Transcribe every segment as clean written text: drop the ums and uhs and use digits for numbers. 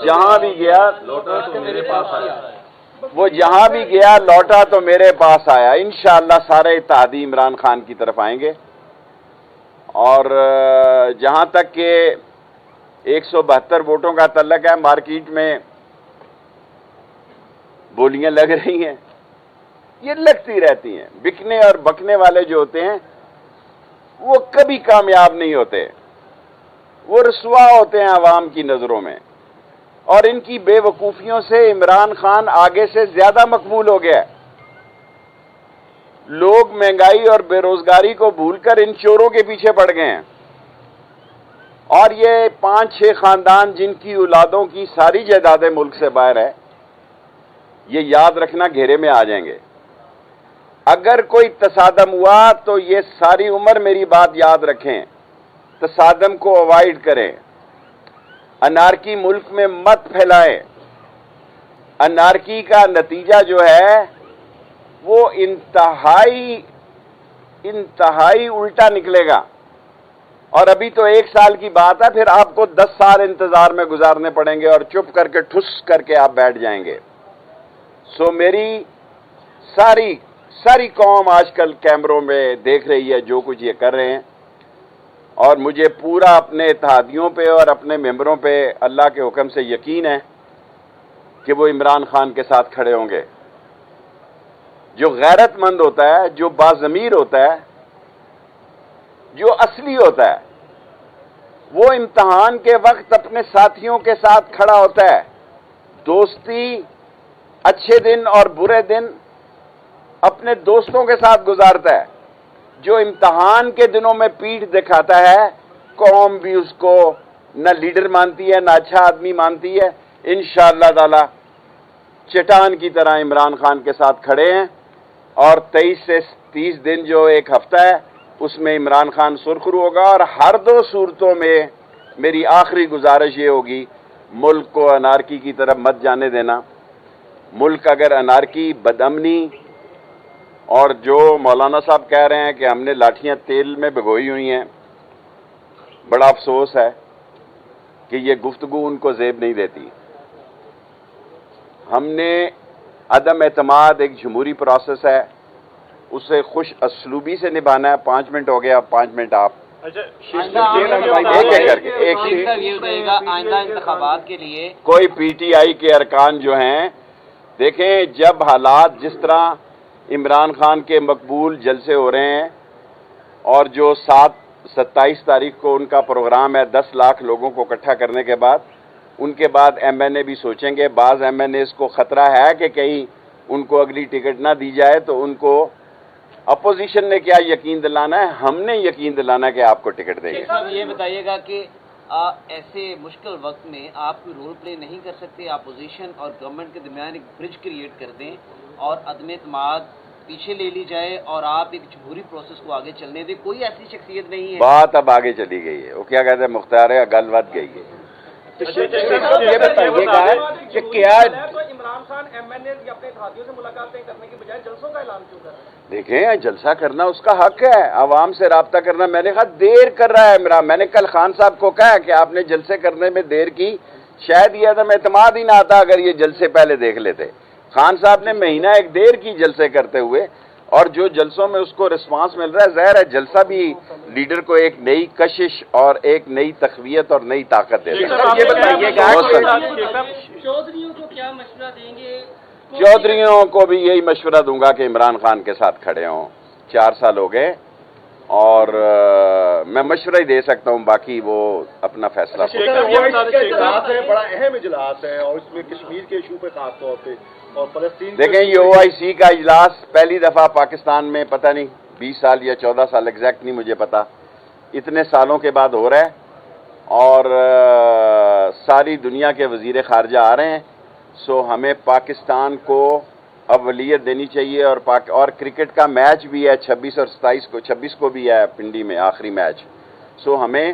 جہاں بھی گیا لوٹا تو میرے پاس آیا، وہ جہاں بھی گیا لوٹا تو میرے پاس آیا. انشاءاللہ سارے اتحادی عمران خان کی طرف آئیں گے. اور جہاں تک کہ 172 ووٹوں کا تعلق ہے، مارکیٹ میں بولیاں لگ رہی ہیں، یہ لگتی رہتی ہیں. بکنے اور بکنے والے جو ہوتے ہیں وہ کبھی کامیاب نہیں ہوتے، وہ رسوا ہوتے ہیں عوام کی نظروں میں. اور ان کی بے وقوفیوں سے عمران خان آگے سے زیادہ مقبول ہو گیا ہے. لوگ مہنگائی اور بے روزگاری کو بھول کر ان چوروں کے پیچھے پڑ گئے ہیں. اور یہ 5-6 خاندان جن کی اولادوں کی ساری جائیدادیں ملک سے باہر ہے، یہ یاد رکھنا گھیرے میں آ جائیں گے. اگر کوئی تصادم ہوا تو یہ ساری عمر میری بات یاد رکھیں، تصادم کو اوائڈ کریں. انارکی ملک میں مت پھیلائیں. انارکی کا نتیجہ جو ہے وہ انتہائی الٹا نکلے گا. اور ابھی تو 1 سال کی بات ہے، پھر آپ کو 10 سال انتظار میں گزارنے پڑیں گے اور چپ کر کے ٹھس کر کے آپ بیٹھ جائیں گے. سو میری ساری قوم آج کل کیمروں میں دیکھ رہی ہے جو کچھ یہ کر رہے ہیں، اور مجھے پورا اپنے اتحادیوں پہ اور اپنے ممبروں پہ اللہ کے حکم سے یقین ہے کہ وہ عمران خان کے ساتھ کھڑے ہوں گے. جو غیرت مند ہوتا ہے، جو باضمیر ہوتا ہے، جو اصلی ہوتا ہے، وہ امتحان کے وقت اپنے ساتھیوں کے ساتھ کھڑا ہوتا ہے. دوستی، اچھے دن اور برے دن اپنے دوستوں کے ساتھ گزارتا ہے. جو امتحان کے دنوں میں پیٹھ دکھاتا ہے، قوم بھی اس کو نہ لیڈر مانتی ہے نہ اچھا آدمی مانتی ہے. انشاءاللہ تعالی چٹان کی طرح عمران خان کے ساتھ کھڑے ہیں. اور 23 سے 30 دن جو ایک ہفتہ ہے اس میں عمران خان سرخرو ہوگا. اور ہر 2 صورتوں میں میری آخری گزارش یہ ہوگی، ملک کو انارکی کی طرف مت جانے دینا. ملک اگر انارکی، بدامنی، اور جو مولانا صاحب کہہ رہے ہیں کہ ہم نے لاٹھیاں تیل میں بھگوئی ہوئی ہیں، بڑا افسوس ہے کہ یہ گفتگو ان کو زیب نہیں دیتی. ہم نے عدم اعتماد ایک جمہوری پروسیس ہے، اسے خوش اسلوبی سے نبھانا ہے. 5 منٹ ہو گیا، 5 منٹ آپ آئندہ انتخابات کے لیے کوئی پی ٹی آئی کے ارکان جو ہیں، دیکھیں جب حالات جس طرح عمران خان کے مقبول جلسے ہو رہے ہیں، اور جو 27 تاریخ کو ان کا پروگرام ہے 10 لاکھ لوگوں کو اکٹھا کرنے کے بعد، ان کے بعد ایم این اے بھی سوچیں گے. بعض ایم این اے کو خطرہ ہے کہ کہیں ان کو اگلی ٹکٹ نہ دی جائے، تو ان کو اپوزیشن نے کیا یقین دلانا ہے، ہم نے یقین دلانا ہے کہ آپ کو ٹکٹ دیں گے. صاحب یہ بتائیے گا کہ ایسے مشکل وقت میں آپ کوئی رول پلے نہیں کر سکتے، اپوزیشن اور گورنمنٹ کے درمیان ایک برج کریٹ کر دیں اور عدم اعتماد پیچھے لے لی جائے اور آپ ایک جمہوری پروسیس کو آگے چلنے دیں؟ کوئی ایسی شخصیت نہیں ہے. بات اب آگے چلی گئی ہے، وہ کیا کہتے ہیں مختار ہے، گل ود گئی ہے. یہ بتائیے گا کہ کیا عمران خان ایم این اے یا اپنے اتحادیوں سے ملاقاتیں کرنے کی بجائے جلسوں کا اعلان کیوں کر رہا ہے؟ دیکھیں جلسہ کرنا اس کا حق ہے، عوام سے رابطہ کرنا. میں نے کہا دیر کر رہا ہے عمران. میں نے کل خان صاحب کو کہا کہ آپ نے جلسے کرنے میں دیر کی، شاید یہ عدم اعتماد ہی نہ آتا اگر یہ جلسے پہلے دیکھ لیتے. خان صاحب نے مہینہ 1 دیر کی جلسے کرتے ہوئے، اور جو جلسوں میں اس کو رسپانس مل رہا ہے، ظاہر ہے جلسہ بھی لیڈر کو ایک نئی کشش اور ایک نئی تقویت اور نئی طاقت دیتا ہے. یہ بتائیے گا چودھریوں کو کیا مشورہ دیں گے؟ چودھریوں کو بھی یہی مشورہ دوں گا کہ عمران خان کے ساتھ کھڑے ہوں. 4 سال ہو گئے اور میں مشورہ ہی دے سکتا ہوں، باقی وہ اپنا فیصلہ. بڑا اہم اجلاس ہے اور اس میں کشمیر کے ایشو پہ خاص طور پہ اور فلسطین. دیکھیں یہ OIC کا اجلاس پہلی دفعہ پاکستان میں پتہ نہیں 20 سال یا 14 سال ایگزیکٹ نہیں مجھے پتا، اتنے سالوں کے بعد ہو رہا ہے، اور ساری دنیا کے وزیر خارجہ آ رہے ہیں. سو ہمیں پاکستان کو اولویت دینی چاہیے. اور کرکٹ کا میچ بھی ہے 26 اور 27 کو، 26 کو بھی ہے پنڈی میں آخری میچ. سو ہمیں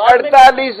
48